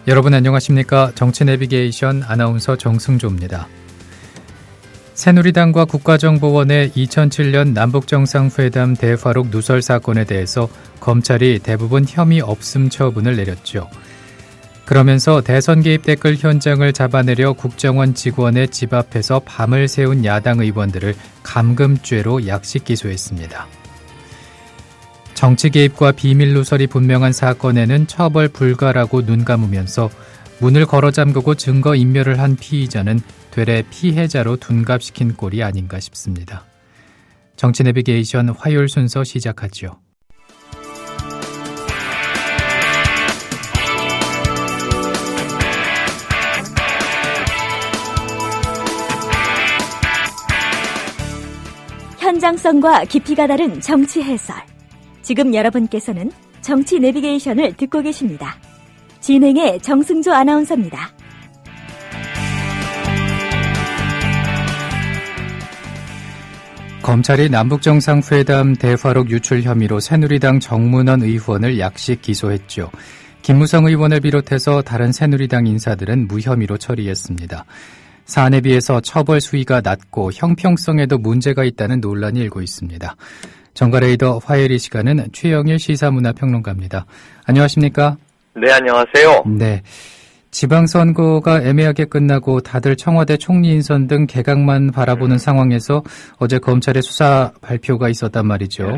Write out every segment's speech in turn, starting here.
여러분 안녕하십니까? 정치 내비게이션 아나운서 정승조입니다. 새누리당과 국가정보원의 2007년 남북정상회담 대화록 누설 사건에 대해서 검찰이 대부분 혐의 없음 처분을 내렸죠. 그러면서 대선 개입 댓글 현장을 잡아내려 국정원 직원의 집 앞에서 밤을 새운 야당 의원들을 감금죄로 약식 기소했습니다. 정치 개입과 비밀 누설이 분명한 사건에는 처벌 불가라고 눈 감으면서 문을 걸어 잠그고 증거 인멸을 한 피의자는 되레 피해자로 둔갑시킨 꼴이 아닌가 싶습니다. 정치 내비게이션 화요일 순서 시작하죠. 현장성과 깊이가 다른 정치 해설. 지금 여러분께서는 정치 내비게이션을 듣고 계십니다. 진행의 정승조 아나운서입니다. 검찰이 남북정상회담 대화록 유출 혐의로 새누리당 정문원 의원을 약식 기소했죠. 김무성 의원을 비롯해서 다른 새누리당 인사들은 무혐의로 처리했습니다. 사안에 비해서 처벌 수위가 낮고 형평성에도 문제가 있다는 논란이 일고 있습니다. 정가레이더 화요일 이 시간은 최영일 시사문화평론가입니다. 안녕하십니까? 네, 안녕하세요. 네. 지방선거가 애매하게 끝나고 다들 청와대 총리 인선 등 개각만 바라보는 상황에서 어제 검찰의 수사 발표가 있었단 말이죠.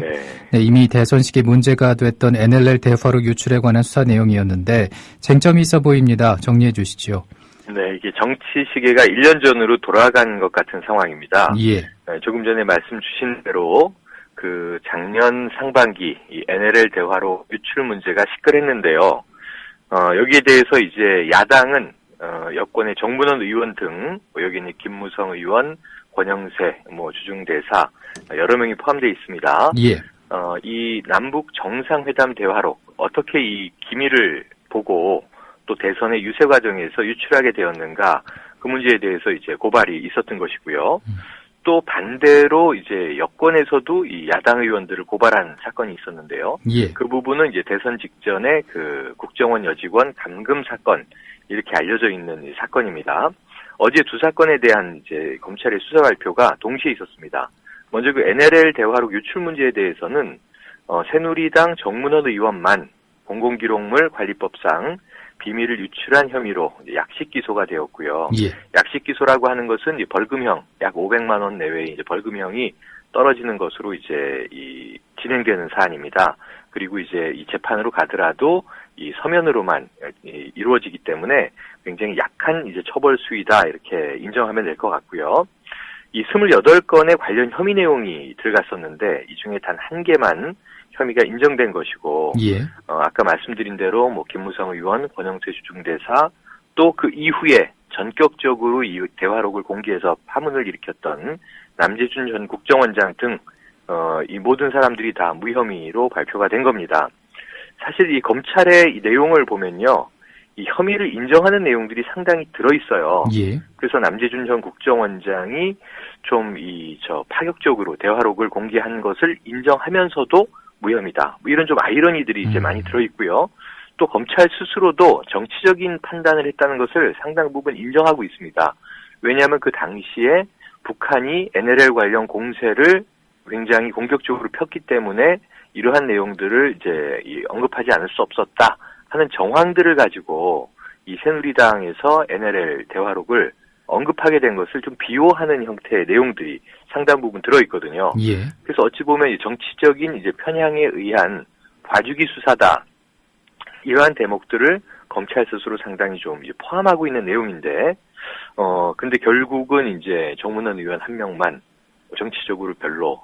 네, 이미 대선 시기 문제가 됐던 NLL 대화록 유출에 관한 수사 내용이었는데 쟁점이 있어 보입니다. 정리해 주시죠. 네, 이게 정치 시계가 1년 전으로 돌아간 것 같은 상황입니다. 예. 네, 조금 전에 말씀 주신 대로 그 작년 상반기 이 NLL 대화록 유출 문제가 시끌했는데요. 여기에 대해서 이제 야당은 여권의 정문원 의원 등 여기 있는 김무성 의원, 권영세, 주중대사 여러 명이 포함되어 있습니다. 예. 이 남북 정상회담 대화록 어떻게 이 기밀을 보고 또 대선의 유세 과정에서 유출하게 되었는가 그 문제에 대해서 이제 고발이 있었던 것이고요. 또 반대로 이제 여권에서도 이 야당 의원들을 고발한 사건이 있었는데요. 예. 그 부분은 이제 대선 직전에 그 국정원 여직원 감금 사건 이렇게 알려져 있는 이 사건입니다. 어제 두 사건에 대한 이제 검찰의 수사 발표가 동시에 있었습니다. 먼저 그 NLL 대화록 유출 문제에 대해서는 새누리당 정문원 의원만 공공기록물 관리법상 비밀을 유출한 혐의로 약식 기소가 되었고요. 예. 약식 기소라고 하는 것은 이제 벌금형 약 500만 원 내외의 이제 벌금형이 떨어지는 것으로 이제 진행되는 사안입니다. 그리고 이제 이 재판으로 가더라도 이 서면으로만 이루어지기 때문에 굉장히 약한 이제 처벌 수위다 이렇게 인정하면 될 것 같고요. 이 28건의 관련 혐의 내용이 들어갔었는데 이 중에 단 한 개만 혐의가 인정된 것이고, 예. 아까 말씀드린 대로 김무성 의원, 권영세 주중대사, 또 그 이후에 전격적으로 이 대화록을 공개해서 파문을 일으켰던 남재준 전 국정원장 등, 이 모든 사람들이 다 무혐의로 발표가 된 겁니다. 사실 이 검찰의 이 내용을 보면요, 이 혐의를 인정하는 내용들이 상당히 들어있어요. 예. 그래서 남재준 전 국정원장이 좀 파격적으로 대화록을 공개한 것을 인정하면서도 무혐의다. 이런 좀 아이러니들이 이제 많이 들어있고요. 또 검찰 스스로도 정치적인 판단을 했다는 것을 상당 부분 인정하고 있습니다. 왜냐하면 그 당시에 북한이 NLL 관련 공세를 굉장히 공격적으로 폈기 때문에 이러한 내용들을 이제 언급하지 않을 수 없었다 하는 정황들을 가지고 이 새누리당에서 NLL 대화록을 언급하게 된 것을 좀 비호하는 형태의 내용들이 상당 부분 들어있거든요. 예. 그래서 어찌 보면 정치적인 이제 편향에 의한 봐주기 수사다. 이러한 대목들을 검찰 스스로 상당히 좀 이제 포함하고 있는 내용인데, 근데 결국은 이제 정문원 의원 한 명만 정치적으로 별로,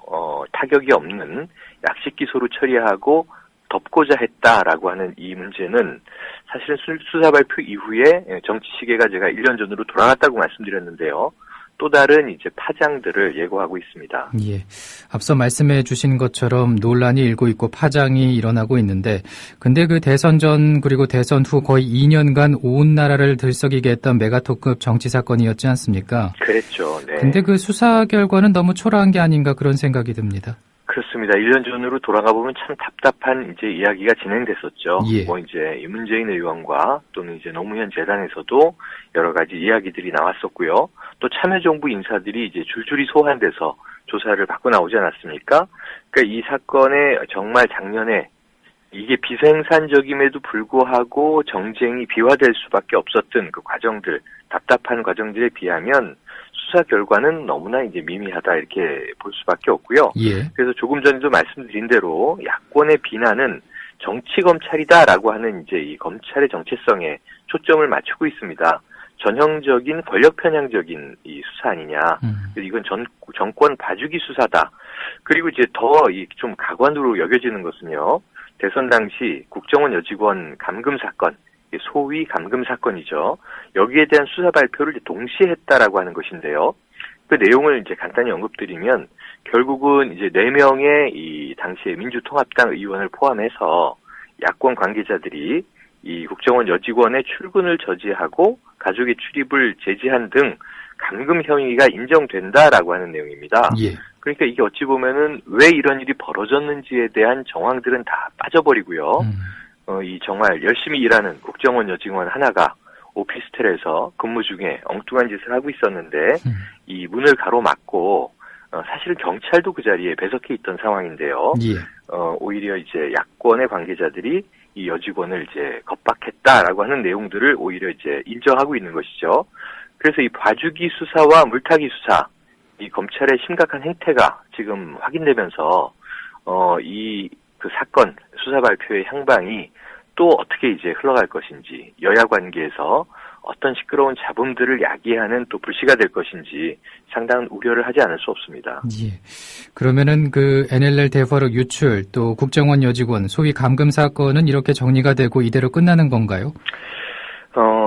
타격이 없는 약식 기소로 처리하고 덮고자 했다라고 하는 이 문제는 사실은 수사 발표 이후에 정치 시계가 제가 1년 전으로 돌아갔다고 말씀드렸는데요. 또 다른 이제 파장들을 예고하고 있습니다. 예. 앞서 말씀해 주신 것처럼 논란이 일고 있고 파장이 일어나고 있는데, 근데 그 대선 전 그리고 대선 후 거의 2년간 온 나라를 들썩이게 했던 메가토급 정치 사건이었지 않습니까? 그랬죠. 네. 근데 그 수사 결과는 너무 초라한 게 아닌가 그런 생각이 듭니다. 그렇습니다. 1년 전으로 돌아가 보면 참 답답한 이제 이야기가 진행됐었죠. 예. 뭐 이제 이 문재인 의원과 또는 이제 노무현 재단에서도 여러 가지 이야기들이 나왔었고요. 또 참여정부 인사들이 이제 줄줄이 소환돼서 조사를 받고 나오지 않았습니까? 그러니까 이 사건에 정말 작년에 이게 비생산적임에도 불구하고 정쟁이 비화될 수밖에 없었던 그 과정들, 답답한 과정들에 비하면 수사 결과는 너무나 이제 미미하다 이렇게 볼 수밖에 없고요. 예. 그래서 조금 전에도 말씀드린 대로 야권의 비난은 정치 검찰이다라고 하는 이제 이 검찰의 정체성에 초점을 맞추고 있습니다. 전형적인 권력 편향적인 이 수사 아니냐. 이건 정권 봐주기 수사다. 그리고 이제 더 좀 가관으로 여겨지는 것은요. 대선 당시 국정원 여직원 감금 사건, 소위 감금 사건이죠. 여기에 대한 수사 발표를 동시에 했다라고 하는 것인데요. 그 내용을 이제 간단히 언급드리면 결국은 이제 4명의 이 당시에 민주통합당 의원을 포함해서 야권 관계자들이 이 국정원 여직원의 출근을 저지하고 가족의 출입을 제지한 등 감금 혐의가 인정된다라고 하는 내용입니다. 예. 그러니까 이게 어찌 보면은 왜 이런 일이 벌어졌는지에 대한 정황들은 다 빠져버리고요. 이 정말 열심히 일하는 국정원 여직원 하나가 오피스텔에서 근무 중에 엉뚱한 짓을 하고 있었는데 이 문을 가로막고 사실은 경찰도 그 자리에 배석해 있던 상황인데요. 예. 오히려 이제 야권의 관계자들이 이 여직원을 이제 겁박했다라고 하는 내용들을 오히려 이제 인정하고 있는 것이죠. 그래서 이 봐주기 수사와 물타기 수사, 이 검찰의 심각한 행태가 지금 확인되면서 이 그 사건 수사 발표의 향방이 또 어떻게 이제 흘러갈 것인지, 여야 관계에서 어떤 시끄러운 잡음들을 야기하는 또 불씨가 될 것인지 상당한 우려를 하지 않을 수 없습니다. 예. 그러면은 그 NLL 대화록 유출 또 국정원 여직원 소위 감금 사건은 이렇게 정리가 되고 이대로 끝나는 건가요?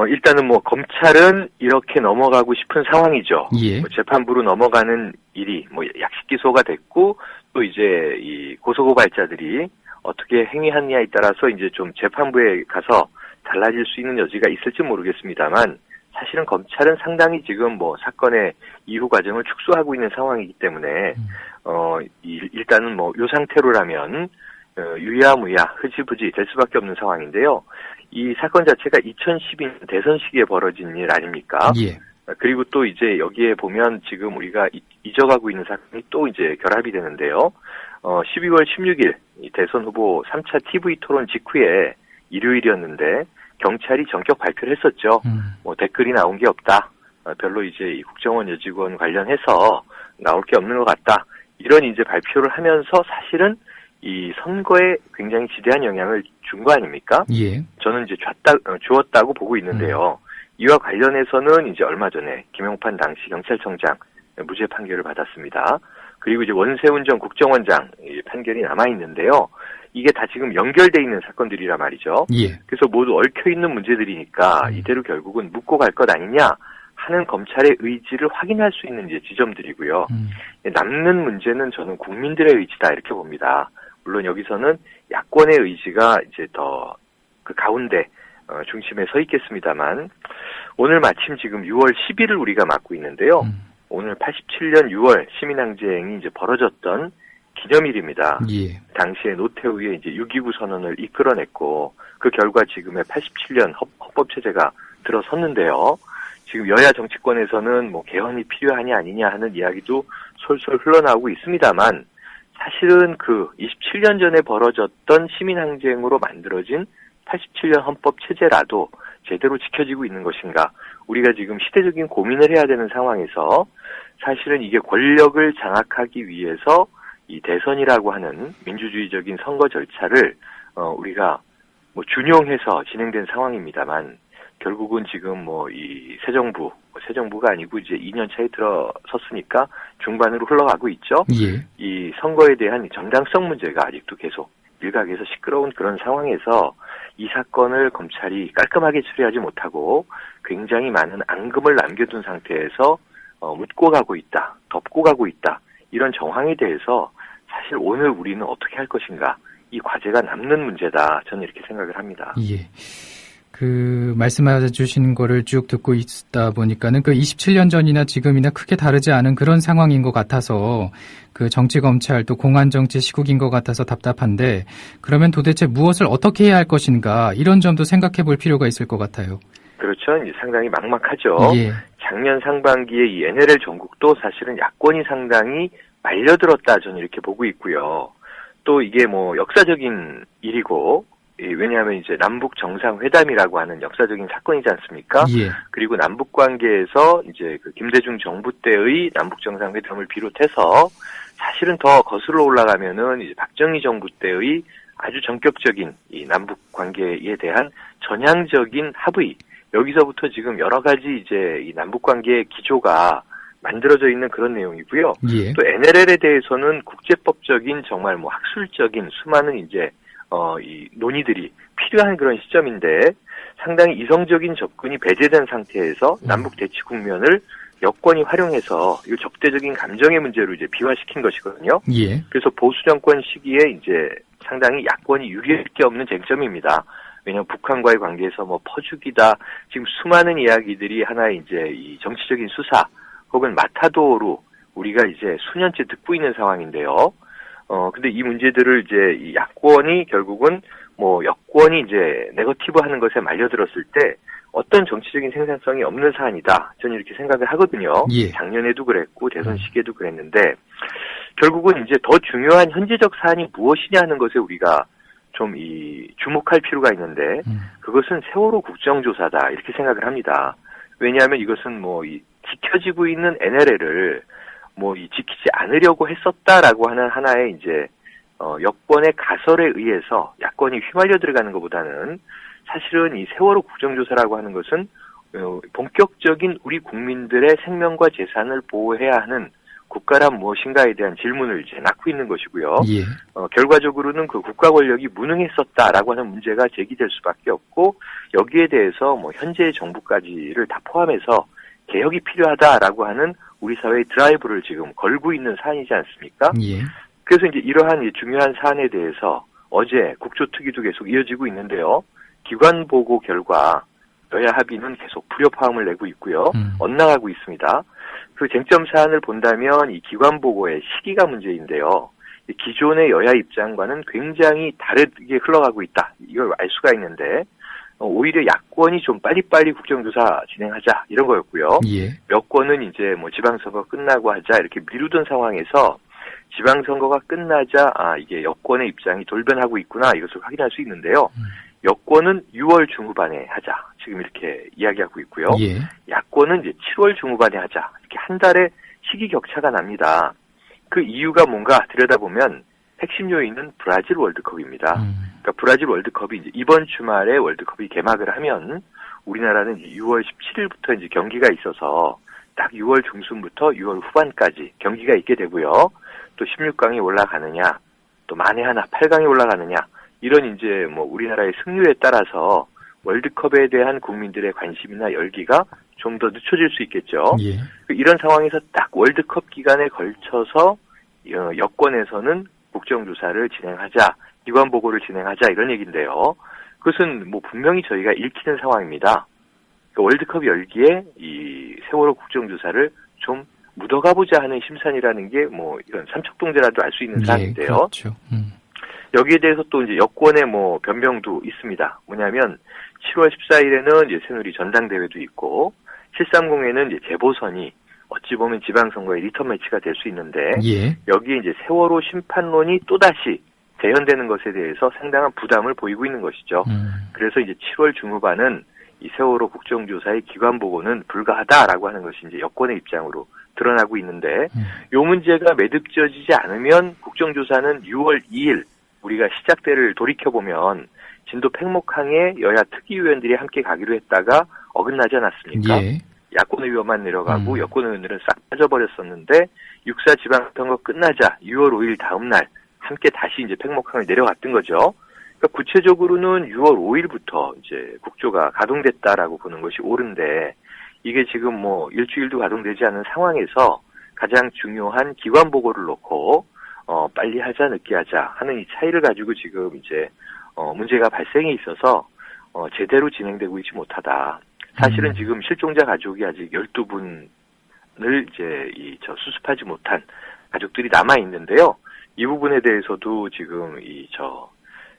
일단은 뭐 검찰은 이렇게 넘어가고 싶은 상황이죠. 예. 뭐 재판부로 넘어가는 일이 뭐 약식 기소가 됐고 또 이제 이 고소고발자들이 어떻게 행위하느냐에 따라서 이제 좀 재판부에 가서 달라질 수 있는 여지가 있을지 모르겠습니다만 사실은 검찰은 상당히 지금 뭐 사건의 이후 과정을 축소하고 있는 상황이기 때문에 일단은 뭐 요 상태로라면 유야무야 흐지부지 될 수밖에 없는 상황인데요. 이 사건 자체가 2012년 대선 시기에 벌어진 일 아닙니까? 예. 그리고 또 이제 여기에 보면 지금 우리가 잊어가고 있는 사건이 또 이제 결합이 되는데요. 12월 16일 이 대선 후보 3차 TV 토론 직후에 일요일이었는데 경찰이 전격 발표를 했었죠. 뭐 댓글이 나온 게 없다. 별로 이제 이 국정원 여직원 관련해서 나올 게 없는 것 같다. 이런 이제 발표를 하면서 사실은 이 선거에 굉장히 지대한 영향을 준 거 아닙니까? 예. 저는 이제 주었다고 보고 있는데요. 이와 관련해서는 이제 얼마 전에 김용판 당시 경찰청장 무죄 판결을 받았습니다. 그리고 이제 원세훈 전 국정원장 판결이 남아있는데요. 이게 다 지금 연결돼 있는 사건들이란 말이죠. 예. 그래서 모두 얽혀있는 문제들이니까 이대로 결국은 묻고 갈 것 아니냐 하는 검찰의 의지를 확인할 수 있는 이제 지점들이고요. 남는 문제는 저는 국민들의 의지다 이렇게 봅니다. 물론 여기서는 야권의 의지가 이제 더 그 가운데 중심에 서 있겠습니다만 오늘 마침 지금 6월 10일을 우리가 맞고 있는데요. 오늘 87년 6월 시민항쟁이 이제 벌어졌던 기념일입니다. 예. 당시에 노태우의 이제 6.29 선언을 이끌어냈고 그 결과 지금의 87년 헌법체제가 들어섰는데요. 지금 여야 정치권에서는 뭐 개헌이 필요하냐 아니냐 하는 이야기도 솔솔 흘러나오고 있습니다만 사실은 그 27년 전에 벌어졌던 시민항쟁으로 만들어진 87년 헌법체제라도 제대로 지켜지고 있는 것인가. 우리가 지금 시대적인 고민을 해야 되는 상황에서 사실은 이게 권력을 장악하기 위해서 이 대선이라고 하는 민주주의적인 선거 절차를 우리가 뭐 준용해서 진행된 상황입니다만 결국은 지금 뭐 이 새 정부가 아니고 이제 2년 차에 들어섰으니까 중반으로 흘러가고 있죠. 예. 이 선거에 대한 정당성 문제가 아직도 계속 일각에서 시끄러운 그런 상황에서 이 사건을 검찰이 깔끔하게 처리하지 못하고 굉장히 많은 앙금을 남겨둔 상태에서 묻고 가고 있다, 덮고 가고 있다 이런 정황에 대해서 사실 오늘 우리는 어떻게 할 것인가 이 과제가 남는 문제다 저는 이렇게 생각을 합니다. 예. 그 말씀해 주신 거를 쭉 듣고 있다 보니까는 그 27년 전이나 지금이나 크게 다르지 않은 그런 상황인 것 같아서 그 정치 검찰 또 공안 정치 시국인 것 같아서 답답한데 그러면 도대체 무엇을 어떻게 해야 할 것인가 이런 점도 생각해 볼 필요가 있을 것 같아요. 그렇죠. 이제 상당히 막막하죠. 예. 작년 상반기에 이 NLL 전국도 사실은 야권이 상당히 말려들었다 저는 이렇게 보고 있고요. 또 이게 뭐 역사적인 일이고 왜냐하면 이제 남북 정상회담이라고 하는 역사적인 사건이지 않습니까? 예. 그리고 남북 관계에서 이제 그 김대중 정부 때의 남북 정상회담을 비롯해서 사실은 더 거슬러 올라가면은 이제 박정희 정부 때의 아주 전격적인 이 남북 관계에 대한 전향적인 합의 여기서부터 지금 여러 가지 이제 이 남북 관계의 기조가 만들어져 있는 그런 내용이고요. 예. 또 NLL에 대해서는 국제법적인 정말 뭐 학술적인 수많은 이제 이 논의들이 필요한 그런 시점인데 상당히 이성적인 접근이 배제된 상태에서 남북 대치 국면을 여권이 활용해서 이 적대적인 감정의 문제로 이제 비화시킨 것이거든요. 예. 그래서 보수 정권 시기에 이제 상당히 야권이 유리할 게 없는 쟁점입니다. 왜냐하면 북한과의 관계에서 뭐 퍼주기다 지금 수많은 이야기들이 하나의 이제 이 정치적인 수사 혹은 마타도로 우리가 이제 수년째 듣고 있는 상황인데요. 근데 이 문제들을 이제 이 야권이 결국은 뭐 여권이 이제 네거티브 하는 것에 말려들었을 때 어떤 정치적인 생산성이 없는 사안이다. 저는 이렇게 생각을 하거든요. 예. 작년에도 그랬고 대선 시기에도 그랬는데 결국은 이제 더 중요한 현재적 사안이 무엇이냐 하는 것에 우리가 좀 이 주목할 필요가 있는데 그것은 세월호 국정조사다 이렇게 생각을 합니다. 왜냐하면 이것은 뭐 이 지켜지고 있는 NLL을 뭐 이 지키지 않으려고 했었다라고 하는 하나의 이제 여권의 가설에 의해서 야권이 휘말려 들어가는 것보다는 사실은 이 세월호 국정조사라고 하는 것은 본격적인 우리 국민들의 생명과 재산을 보호해야 하는 국가란 무엇인가에 대한 질문을 이제 낳고 있는 것이고요. 예. 결과적으로는 그 국가 권력이 무능했었다라고 하는 문제가 제기될 수밖에 없고 여기에 대해서 뭐 현재 정부까지를 다 포함해서 개혁이 필요하다라고 하는 우리 사회의 드라이브를 지금 걸고 있는 사안이지 않습니까? 예. 그래서 이제 이러한 이 중요한 사안에 대해서 어제 국조특위도 계속 이어지고 있는데요. 기관 보고 결과 여야 합의는 계속 불협화음을 내고 있고요. 엇나가고 있습니다. 그 쟁점 사안을 본다면 이 기관 보고의 시기가 문제인데요. 기존의 여야 입장과는 굉장히 다르게 흘러가고 있다. 이걸 알 수가 있는데 오히려 야권이 좀 빨리빨리 국정조사 진행하자 이런 거였고요. 예. 여권은 이제 뭐 지방선거 끝나고 하자 이렇게 미루던 상황에서 지방선거가 끝나자 이게 여권의 입장이 돌변하고 있구나 이것을 확인할 수 있는데요. 여권은 6월 중후반에 하자 지금 이렇게 이야기하고 있고요. 예. 야권은 이제 7월 중후반에 하자 이렇게 한 달의 시기 격차가 납니다. 그 이유가 뭔가 들여다보면 핵심 요인은 브라질 월드컵입니다. 그러니까 브라질 월드컵이 이제 이번 주말에 월드컵이 개막을 하면 우리나라는 이제 6월 17일부터 이제 경기가 있어서 딱 6월 중순부터 6월 후반까지 경기가 있게 되고요. 또 16강에 올라가느냐, 또 만에 하나 8강에 올라가느냐 이런 이제 뭐 우리나라의 승률에 따라서 월드컵에 대한 국민들의 관심이나 열기가 좀 더 늦춰질 수 있겠죠. 예. 이런 상황에서 딱 월드컵 기간에 걸쳐서 여권에서는 국정조사를 진행하자, 기관 보고를 진행하자 이런 얘기인데요. 그것은 뭐 분명히 저희가 읽히는 상황입니다. 그러니까 월드컵 열기에 이 세월호 국정조사를 좀 묻어가보자 하는 심산이라는 게 뭐 이런 삼척동제라도 알 수 있는 사안인데요. 예, 그렇죠. 여기에 대해서 또 이제 여권의 뭐 변명도 있습니다. 뭐냐면 7월 14일에는 이제 새누리 전당대회도 있고 730에는 이제 재보선이 어찌 보면 지방선거의 리턴 매치가 될 수 있는데 예. 여기에 이제 세월호 심판론이 또다시 재현되는 것에 대해서 상당한 부담을 보이고 있는 것이죠. 그래서 이제 7월 중후반은 이 세월호 국정조사의 기관 보고는 불가하다라고 하는 것이 이제 여권의 입장으로 드러나고 있는데 이 문제가 매듭져지지 않으면 국정조사는 6월 2일 우리가 시작대를 돌이켜보면 진도 팽목항에 여야 특위위원들이 함께 가기로 했다가 어긋나지 않았습니까? 예. 야권 의원만 내려가고 여권 의원들은 싹 빠져버렸었는데 6.4 지방선거 끝나자 6월 5일 다음 날 함께 다시 이제 팽목항을 내려갔던 거죠. 그러니까 구체적으로는 6월 5일부터 이제 국조가 가동됐다라고 보는 것이 옳은데 이게 지금 뭐 일주일도 가동되지 않은 상황에서 가장 중요한 기관 보고를 놓고 빨리 하자 늦게 하자 하는 이 차이를 가지고 지금 이제 문제가 발생해 있어서 제대로 진행되고 있지 못하다. 사실은 지금 실종자 가족이 아직 12분을 이제 수습하지 못한 가족들이 남아 있는데요. 이 부분에 대해서도 지금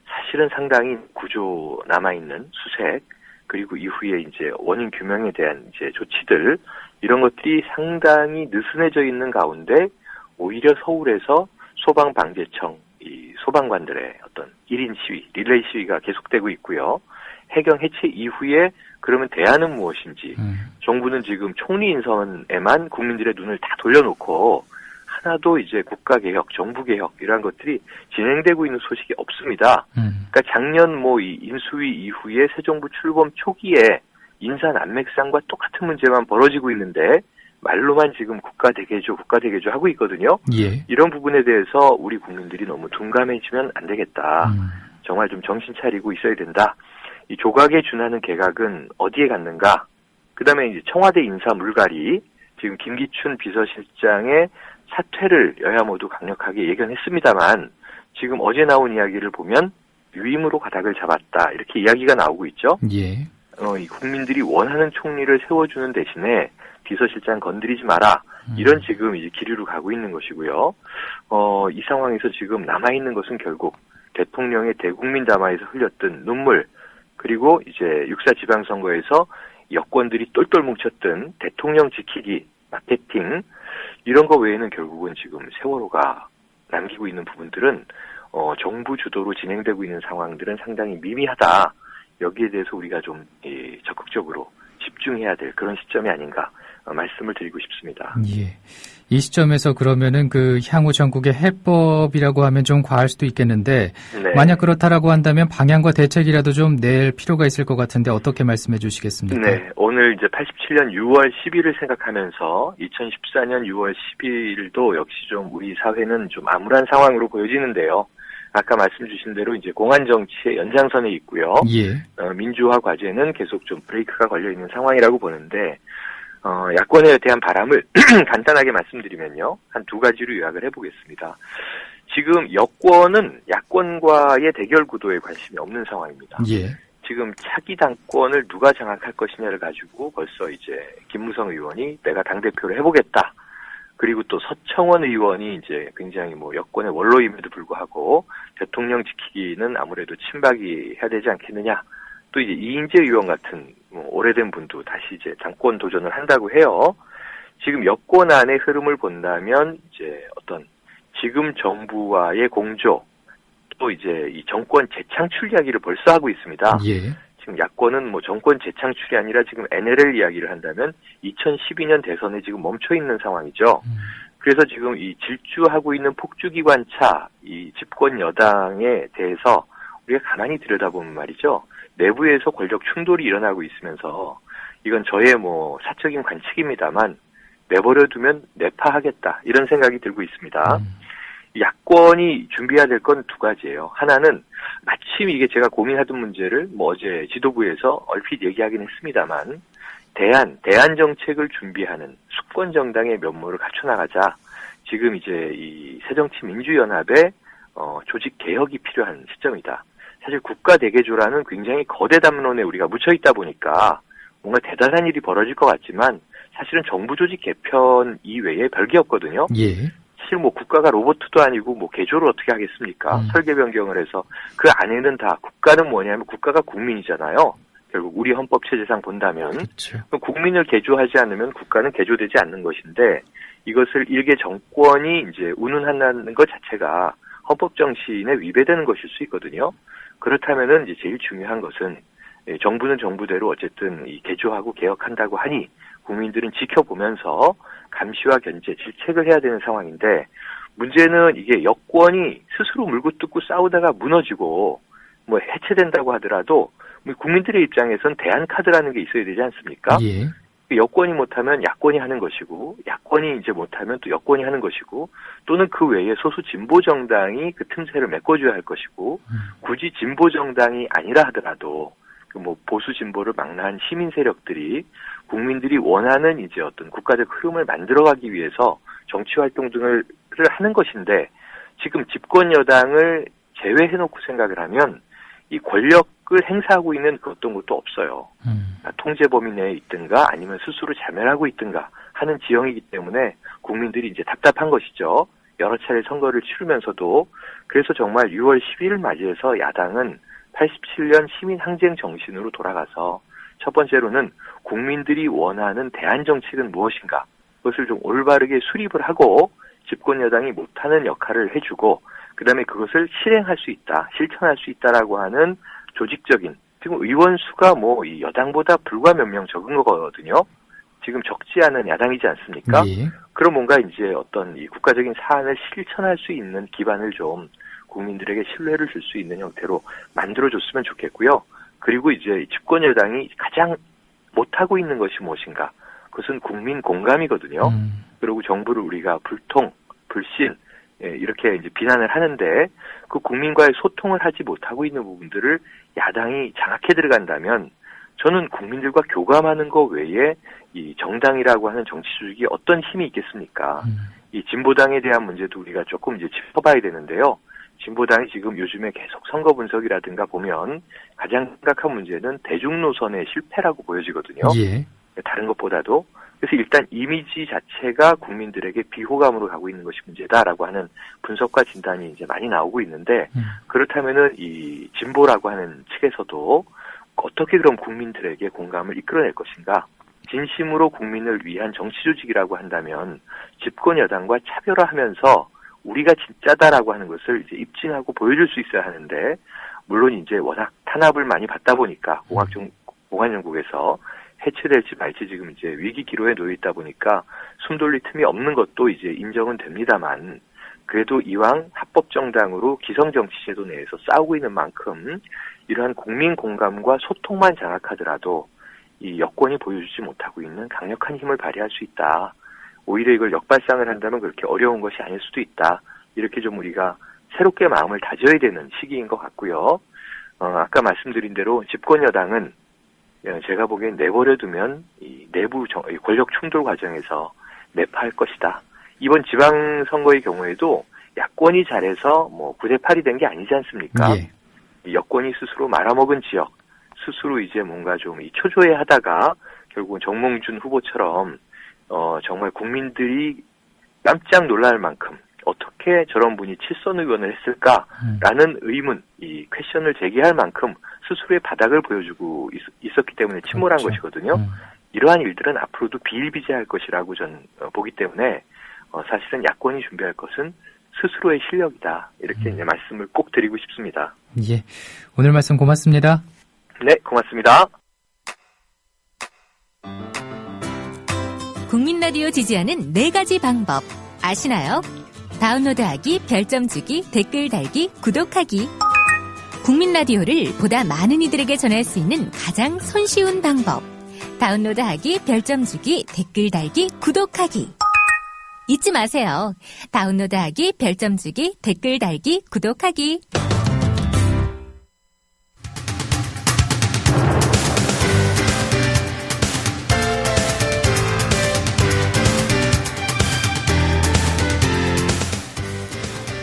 사실은 상당히 구조 남아 있는 수색 그리고 이후에 이제 원인 규명에 대한 이제 조치들 이런 것들이 상당히 느슨해져 있는 가운데 오히려 서울에서 소방방재청 이 소방관들의 어떤 1인 시위, 릴레이 시위가 계속되고 있고요. 해경 해체 이후에 그러면 대안은 무엇인지 정부는 지금 총리 인선에만 국민들의 눈을 다 돌려놓고 하나도 이제 국가개혁, 정부개혁 이러한 것들이 진행되고 있는 소식이 없습니다. 그러니까 작년 이 인수위 이후에 새 정부 출범 초기에 인사 난맥상과 똑같은 문제만 벌어지고 있는데 말로만 지금 국가대개조 하고 있거든요. 예. 이런 부분에 대해서 우리 국민들이 너무 둔감해지면 안 되겠다. 정말 좀 정신 차리고 있어야 된다. 이 조각에 준하는 개각은 어디에 갔는가? 그다음에 이제 청와대 인사 물갈이 지금 김기춘 비서실장의 사퇴를 여야 모두 강력하게 예견했습니다만 지금 어제 나온 이야기를 보면 유임으로 가닥을 잡았다 이렇게 이야기가 나오고 있죠. 예. 이 국민들이 원하는 총리를 세워주는 대신에 비서실장 건드리지 마라 이런 지금 이제 기류로 가고 있는 것이고요. 이 상황에서 지금 남아 있는 것은 결국 대통령의 대국민 담화에서 흘렸던 눈물 그리고 이제 6.4 지방선거에서 여권들이 똘똘 뭉쳤던 대통령 지키기 마케팅 이런 거 외에는 결국은 지금 세월호가 남기고 있는 부분들은 정부 주도로 진행되고 있는 상황들은 상당히 미미하다. 여기에 대해서 우리가 좀 적극적으로 집중해야 될 그런 시점이 아닌가 말씀을 드리고 싶습니다. 예. 이 시점에서 그러면은 향후 전국의 해법이라고 하면 좀 과할 수도 있겠는데 네. 만약 그렇다라고 한다면 방향과 대책이라도 좀 낼 필요가 있을 것 같은데 어떻게 말씀해 주시겠습니까? 네. 오늘 이제 87년 6월 10일을 생각하면서 2014년 6월 12일도 역시 좀 우리 사회는 좀 암울한 상황으로 보여지는데요. 아까 말씀 주신 대로 이제 공안 정치의 연장선에 있고요. 예. 민주화 과제는 계속 좀 브레이크가 걸려 있는 상황이라고 보는데 야권에 대한 바람을 간단하게 말씀드리면요. 한 두 가지로 요약을 해보겠습니다. 지금 여권은 야권과의 대결 구도에 관심이 없는 상황입니다. 예. 지금 차기 당권을 누가 장악할 것이냐를 가지고 벌써 이제 김무성 의원이 내가 당대표를 해보겠다. 그리고 또 서청원 의원이 이제 굉장히 여권의 원로임에도 불구하고 대통령 지키기는 아무래도 친박이 해야 되지 않겠느냐. 또 이제 이인재 의원 같은 오래된 분도 다시 이제 당권 도전을 한다고 해요. 지금 여권 안의 흐름을 본다면 이제 어떤 지금 정부와의 공조 또 이제 이 정권 재창출 이야기를 벌써 하고 있습니다. 예. 지금 야권은 정권 재창출이 아니라 지금 NLL 이야기를 한다면 2012년 대선에 지금 멈춰 있는 상황이죠. 그래서 지금 이 질주하고 있는 폭주기관차 이 집권 여당에 대해서 우리가 가만히 들여다보면 말이죠. 내부에서 권력 충돌이 일어나고 있으면서 이건 저의 사적인 관측입니다만 내버려두면 내파하겠다 이런 생각이 들고 있습니다. 야권이 준비해야 될 건 두 가지예요. 하나는 마침 이게 제가 고민하던 문제를 어제 지도부에서 얼핏 얘기하긴 했습니다만 대안 정책을 준비하는 수권 정당의 면모를 갖춰나가자. 지금 이제 이 새정치민주연합의 조직 개혁이 필요한 시점이다. 사실 국가대개조라는 굉장히 거대 담론에 우리가 묻혀 있다 보니까 뭔가 대단한 일이 벌어질 것 같지만 사실은 정부 조직 개편 이외에 별게 없거든요. 예. 사실 국가가 로봇도 아니고 개조를 어떻게 하겠습니까? 설계 변경을 해서 그 안에는 다 국가는 뭐냐면 국가가 국민이잖아요. 결국 우리 헌법체제상 본다면 그렇죠. 국민을 개조하지 않으면 국가는 개조되지 않는 것인데 이것을 일개 정권이 이제 운운한다는 것 자체가 헌법 정신에 위배되는 것일 수 있거든요. 그렇다면은 이제 제일 중요한 것은 정부는 정부대로 어쨌든 이 개조하고 개혁한다고 하니 국민들은 지켜보면서 감시와 견제, 질책을 해야 되는 상황인데 문제는 이게 여권이 스스로 물고 뜯고 싸우다가 무너지고 해체된다고 하더라도 국민들의 입장에선 대안 카드라는 게 있어야 되지 않습니까? 예. 여권이 못하면 야권이 하는 것이고 야권이 이제 못하면 또 여권이 하는 것이고 또는 그 외에 소수 진보 정당이 그 틈새를 메꿔줘야 할 것이고 굳이 진보 정당이 아니라 하더라도 보수 진보를 망라한 시민 세력들이 국민들이 원하는 이제 어떤 국가적 흐름을 만들어가기 위해서 정치 활동 등을 하는 것인데 지금 집권 여당을 제외해놓고 생각을 하면 이 권력 권력을 행사하고 있는 그 어떤 것도 없어요. 통제 범위 내에 있든가 아니면 스스로 자멸하고 있든가 하는 지형이기 때문에 국민들이 이제 답답한 것이죠. 여러 차례 선거를 치르면서도. 그래서 정말 6월 10일 맞이해서 야당은 87년 시민항쟁 정신으로 돌아가서 첫 번째로는 국민들이 원하는 대안 정책은 무엇인가, 그것을 좀 올바르게 수립을 하고 집권 여당이 못하는 역할을 해주고, 그 다음에 그것을 실행할 수 있다, 실천할 수 있다라고 하는 조직적인, 지금 의원 수가 이 여당보다 불과 몇 명 적은 거거든요. 지금 적지 않은 야당이지 않습니까? 예. 그럼 뭔가 이제 어떤 이 국가적인 사안을 실천할 수 있는 기반을 좀 국민들에게 신뢰를 줄 수 있는 형태로 만들어줬으면 좋겠고요. 그리고 이제 집권 여당이 가장 못하고 있는 것이 무엇인가? 그것은 국민 공감이거든요. 그리고 정부를 우리가 불통, 불신, 이렇게 이제 비난을 하는데 그 국민과의 소통을 하지 못하고 있는 부분들을 야당이 장악해 들어간다면 저는 국민들과 교감하는 것 외에 이 정당이라고 하는 정치 조직이 어떤 힘이 있겠습니까? 이 진보당에 대한 문제도 우리가 조금 이제 짚어봐야 되는데요. 진보당이 지금 요즘에 계속 선거 분석이라든가 보면 가장 심각한 문제는 대중 노선의 실패라고 보여지거든요. 예. 다른 것보다도. 그래서 일단 이미지 자체가 국민들에게 비호감으로 가고 있는 것이 문제다라고 하는 분석과 진단이 이제 많이 나오고 있는데, 그렇다면은 이 진보라고 하는 측에서도 어떻게 그럼 국민들에게 공감을 이끌어낼 것인가? 진심으로 국민을 위한 정치 조직이라고 한다면 집권 여당과 차별화하면서 우리가 진짜다라고 하는 것을 이제 입증하고 보여줄 수 있어야 하는데, 물론 이제 워낙 탄압을 많이 받다 보니까 공안정국에서 해체될지 말지 지금 이제 위기 기로에 놓여 있다 보니까 숨 돌릴 틈이 없는 것도 이제 인정은 됩니다만, 그래도 이왕 합법정당으로 기성정치제도 내에서 싸우고 있는 만큼 이러한 국민 공감과 소통만 장악하더라도 이 여권이 보여주지 못하고 있는 강력한 힘을 발휘할 수 있다. 오히려 이걸 역발상을 한다면 그렇게 어려운 것이 아닐 수도 있다. 이렇게 좀 우리가 새롭게 마음을 다져야 되는 시기인 것 같고요. 아까 말씀드린 대로 집권 여당은 제가 보기엔 내버려두면 이 내부 권력 충돌 과정에서 내파할 것이다. 이번 지방선거의 경우에도 야권이 잘해서 9대8이 된 게 아니지 않습니까? 예. 여권이 스스로 말아먹은 지역, 스스로 이제 뭔가 좀 초조해하다가 결국은 정몽준 후보처럼 정말 국민들이 깜짝 놀랄 만큼 어떻게 저런 분이 칠선 의원을 했을까라는 의문, 이 퀘션을 제기할 만큼 스스로의 바닥을 보여주고 있었기 때문에 침몰한 그렇죠. 것이거든요. 이러한 일들은 앞으로도 비일비재할 것이라고 저는 보기 때문에 사실은 야권이 준비할 것은 스스로의 실력이다. 이렇게 이제 말씀을 꼭 드리고 싶습니다. 예. 오늘 말씀 고맙습니다. 네, 고맙습니다. 국민 라디오 지지하는 4가지 방법 아시나요? 다운로드하기, 별점 주기, 댓글 달기, 구독하기. 국민 라디오를 보다 많은 이들에게 전할 수 있는 가장 손쉬운 방법. 다운로드하기, 별점 주기, 댓글 달기, 구독하기. 잊지 마세요. 다운로드하기, 별점 주기, 댓글 달기, 구독하기.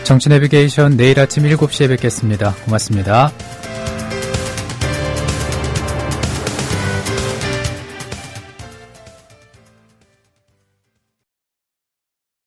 정치 내비게이션 내일 아침 7시에 뵙겠습니다. 고맙습니다.